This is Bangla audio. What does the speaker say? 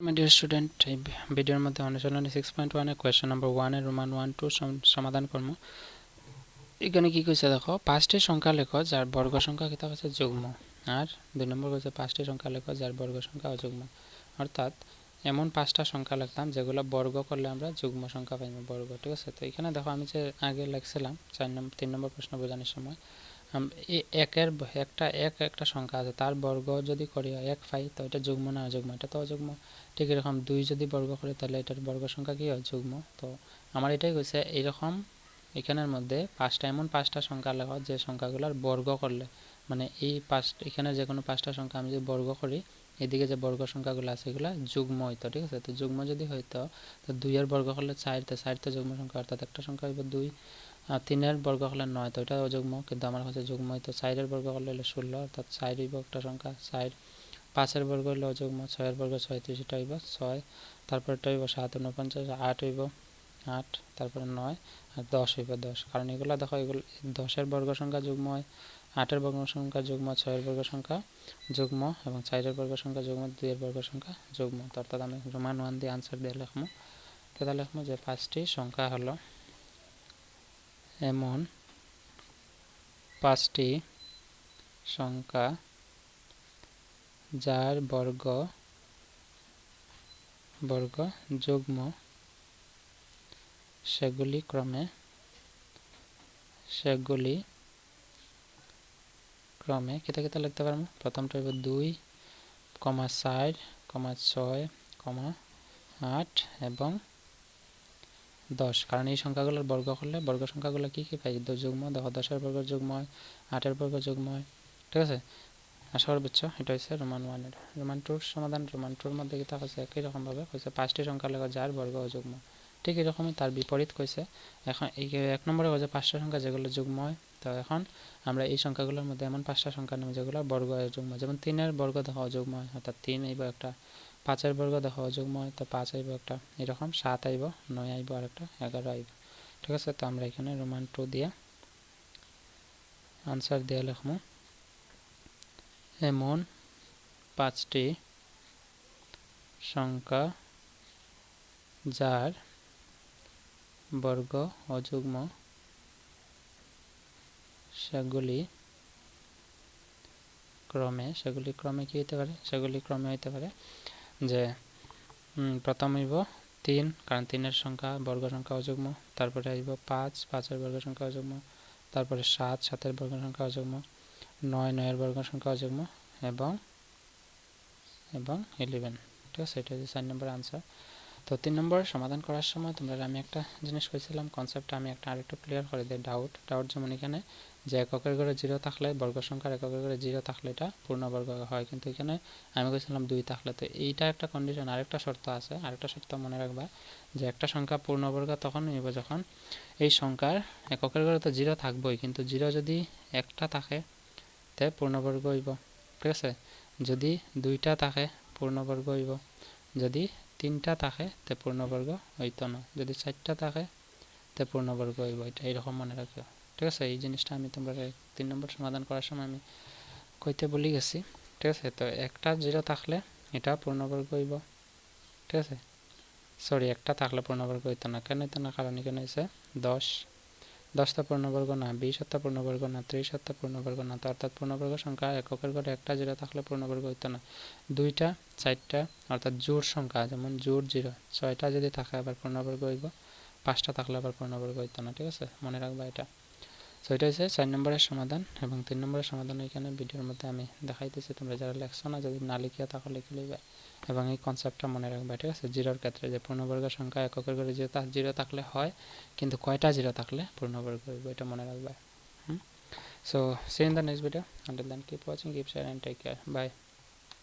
My dear student, এই ভিডিওর মধ্যে অনুশীলনী 6.1 এ কোয়েশ্চন নাম্বার 1 এর রোমান 1 2 সমাধান করব। এখানে কি কইছে দেখো, পাঁচটি সংখ্যা লেখো যার বর্গ সংখ্যা কিতা হচ্ছে যুগ্ম, আর 2 নম্বর কইছে পাঁচটি সংখ্যা লেখো যার বর্গ সংখ্যা অযুগ্ম। অর্থাৎ এমন পাঁচটা সংখ্যা লিখতাম যেগুলো বর্গ করলে আমরা যুগ্ম সংখ্যা পাইব বর্গ, ঠিক আছে। তো এখানে দেখো আমি যে আগে লিখছিলাম 3 নম্বর প্রশ্ন বোঝানোর সময় একটা সংখ্যা আছে, তার বর্গ যদি করি 1 পাই, তো এটা যুগ্ম না অযুগ্ম? এটা তো অযুগ্ম। ঠিক এরকম 2 যদি বর্গ করি তাহলে এটার বর্গ সংখ্যা কি হয়? যুগ্ম। তো আমার এটাই কইছে এইরকম এখানের মধ্যে এমন পাঁচটা সংখ্যা লেখো যে সংখ্যাগুলোর বর্গ করলে, মানে এখানে যে কোনো পাঁচটা সংখ্যা আমি যদি বর্গ করি, এদিকে যে বর্গ সংখ্যাগুলো আছে এগুলো যুগ্ম হইতো, ঠিক আছে। তো যুগ্ম যদি হইতো, তো 2 এর বর্গ করলে 4, তো 4 তো যুগ্ম সংখ্যা, অর্থাৎ একটা সংখ্যা হইব 2। আর 3 এর বর্গ করলে 9, তো এটা অযুগ্ম, কিন্তু আমার কাছে যুগ্ম হইতো। 4 এর বর্গ করলে হলো 16, অর্থাৎ 4 হইব একটা সংখ্যা 4। 5 এর বর্গ হইলে অযুগ্ম, 6 এর বর্গ 36, এটা হইব 6। তারপর এটা হইব 7 49, 8 হইব 8, তারপরে 9, আর 10 হইব 10। কারণ এগুলো দেখো, এগুলো 10 এর বর্গ সংখ্যা যুগ্ম হয়, 8 এর বর্গ সংখ্যা যুগ্ম, 6 এর বর্গ সংখ্যা যুগ্ম, এবং 4 এর বর্গ সংখ্যা যুগ্ম, 2 এর বর্গ সংখ্যা যুগ্ম। অর্থাৎ আমি রোমান 1 দিয়ে আনসার দিয়ে লিখবো। কেদা লিখবো যে পাঁচটি সংখ্যা হলো এমন পাঁচটি সংখ্যা যার বর্গ যুগ্ম, সেগুলি ক্রমে লিখতে পারবো। প্রথমটা হইব 2, 4, 6, 8 এবং 10। কারণ এই সংখ্যাগুলোর বর্গ করলে বর্গ সংখ্যাগুলো কি পাই? যুগ্ম। দেখো 10 এর বর্গ যুগ্ম হয়, 8 এর বর্গ যুগ্ম হয়, ঠিক আছে। আশা করি বুঝছো। এটা হচ্ছে রোমান 1 এর। রোমান 2 সমাধান। রোমান 2 মধ্যে কি হচ্ছে একই রকম ভাবে কইছে পাঁচটি সংখ্যা লেখো যার বর্গ অযুগ্ম। ঠিক এরকমই তার বিপরীত কইছে। এখন এই 1 নম্বরে কইছে পাঁচটা সংখ্যা যেগুলো যুগ্ম হয়। তো এখন আমরা এই সংখ্যাগুলোর মধ্যে এমন পাঁচটা সংখ্যা নেব যেগুলো বর্গ অযুগ্ম। যেমন 3 এর বর্গ দেখো অযুগ্ম হয়, অর্থাৎ 3 আইব একটা। 5 এর বর্গ দেখো অযুগ্ম হয়, তো 5 আইব একটা। এরকম 7 আইব, 9 আইব আর একটা, 11 আইব, ঠিক আছে। তো আমরা এখানে রোমান 2 দিয়ে আনসার দিয়ে লিখবো এমন পাঁচটি সংখ্যা যার বর্গ অযুগ্ম, সেগুলি ক্রমে কি হইতে পারে? সেগুলি ক্রমে হইতে পারে যে প্রথম হইব 3, কারণ 3 এর সংখ্যা বর্গ সংখ্যা অযুগ্ম। তারপরে আইব 5, 5 এর বর্গ সংখ্যা অযুগ্ম। তারপরে 7, 7 এর বর্গ সংখ্যা অযুগ্ম। 9, 9 এর বর্গ সংখ্যা অযুগ্ম, এবং 11, ঠিক আছে। এটা হচ্ছে 4 নম্বর আনসার। তো 3 নম্বর সমাধান করার সময় তোমরা আমি একটা জিনিস কইছিলাম, কনসেপ্টটা আমি আরেকটু ক্লিয়ার করে দিই। ডাউট যেমন এখানে যে এককের ঘরে 0 থাকলে, বর্গ সংখ্যার এককের ঘরে 0 থাকলে এটা পূর্ণবর্গ হয়, কিন্তু এখানে আমি কইছিলাম 2 থাকলে। তো এইটা একটা কন্ডিশন। আরেকটা শর্ত আছে, আরেকটা শর্ত মনে রাখবা, যে একটা সংখ্যা পূর্ণবর্গ তখন হইব যখন এই সংখ্যার এককের ঘরে তো 0 থাকবেই, কিন্তু 0 যদি একটা থাকে তে পূর্ণবর্গ হইব, ঠিক আছে। যদি 2টা থাকে পূর্ণবর্গ হইব, যদি 3টা থাকে তে পূর্ণবর্গ হইতো না, যদি 4টা থাকে তে পূর্ণবর্গ হইব। এটা এইরকম মনে রাখো, ঠিক আছে। এই জিনিসটা আমি তোমরা 3 নম্বর সমাধান করার সময় আমি কইতে ভুলে গেছি, ঠিক আছে। তো একটা 0 থাকলে এটা পূর্ণবর্গ হইব, ঠিক আছে। সরি, একটা থাকলে পূর্ণবর্গ হইতো না। কেন হইতো না? কারণ এখানে হচ্ছে 10 টা পূর্ণবর্গ না, 20 টা পূর্ণবর্গ না, 30 টা পূর্ণবর্গ না। তো অর্থাৎ পূর্ণবর্গ সংখ্যা এককের ঘরে একটা 0 থাকলে পূর্ণবর্গ হইতো না। 2টা, 4টা, অর্থাৎ জোড় সংখ্যা, যেমন জোড় 0, 6টা যদি থাকে আবার পূর্ণবর্গ হইব, 5টা থাকলে আবার পূর্ণবর্গ হইতো না, ঠিক আছে। মনে রাখবা এটা। সো এটা হচ্ছে 4 নম্বরের সমাধান, এবং 3 নম্বরের সমাধান এখানে ভিডিওর মধ্যে আমি দেখাইতেছি। তোমরা যারা লেখছো না, যদি না লিখিয়া তাহলে লিখে লইবা, এবং এই কনসেপ্টটা মনে রাখবা, ঠিক আছে। 0-র ক্ষেত্রে যে পূর্ণবর্গ সংখ্যা এককের ঘরে 0 থাকলে হয়, কিন্তু কয়টা 0 থাকলে পূর্ণবর্গ হইব, এটা মনে রাখবা। So see you in the next video. Until then, keep watching, keep sharing, and take care. Bye.